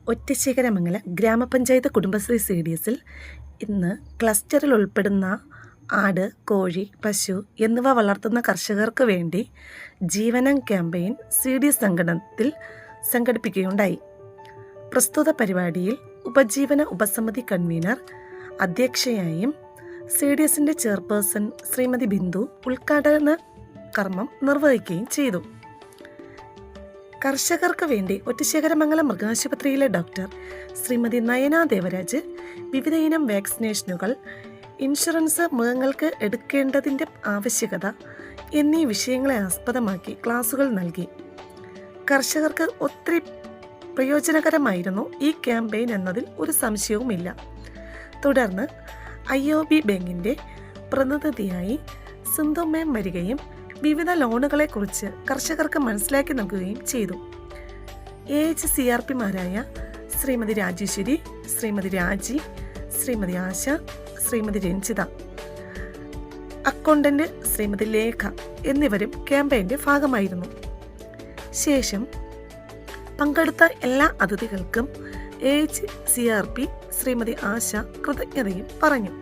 ഒറ്റശേഖരമംഗല ഗ്രാമപഞ്ചായത്ത് കുടുംബശ്രീ CDSൽ ഇന്ന് ക്ലസ്റ്ററിൽ ഉൾപ്പെടുന്ന ആട്, കോഴി, പശു എന്നിവ വളർത്തുന്ന കർഷകർക്ക് വേണ്ടി ജീവനം ക്യാമ്പയിൻ CDS സംഘടനത്തിൽ സംഘടിപ്പിക്കുകയുണ്ടായി. പ്രസ്തുത പരിപാടിയിൽ ഉപജീവന ഉപസമിതി കൺവീനർ അധ്യക്ഷയായും CDSന്റെ ചെയർപേഴ്സൺ ശ്രീമതി ബിന്ദു ഉദ്ഘാടന കർമ്മം നിർവഹിക്കുകയും ചെയ്തു. കർഷകർക്ക് വേണ്ടി ഒറ്റശേഖരമംഗലം മൃഗാശുപത്രിയിലെ ഡോക്ടർ ശ്രീമതി നയന ദേവരാജ് വിവിധ ഇനം വാക്സിനേഷനുകൾ, ഇൻഷുറൻസ്, മൃഗങ്ങൾക്ക് എടുക്കേണ്ടതിൻ്റെ ആവശ്യകത എന്നീ വിഷയങ്ങളെ ആസ്പദമാക്കി ക്ലാസുകൾ നൽകി. കർഷകർക്ക് ഒത്തിരി പ്രയോജനകരമായിരുന്നു ഈ ക്യാമ്പയിൻ എന്നതിൽ ഒരു സംശയവുമില്ല. തുടർന്ന് IOB ബാങ്കിൻ്റെ പ്രതിനിധിയായി സിന്ധു മാം വരികയും വിവിധ ലോണുകളെക്കുറിച്ച് കർഷകർക്ക് മനസ്സിലാക്കി നൽകുകയും ചെയ്തു. AHCRPമാരായ ശ്രീമതി രാജേശ്വരി, ശ്രീമതി രാജി, ശ്രീമതി ആശ, ശ്രീമതി രഞ്ജിത, അക്കൗണ്ടന്റ് ശ്രീമതി ലേഖ എന്നിവരും ക്യാമ്പയിൻ്റെ ഭാഗമായിരുന്നു. ശേഷം പങ്കെടുത്ത എല്ലാ അതിഥികൾക്കും AHCRP ശ്രീമതി ആശ കൃതജ്ഞതയും പറഞ്ഞു.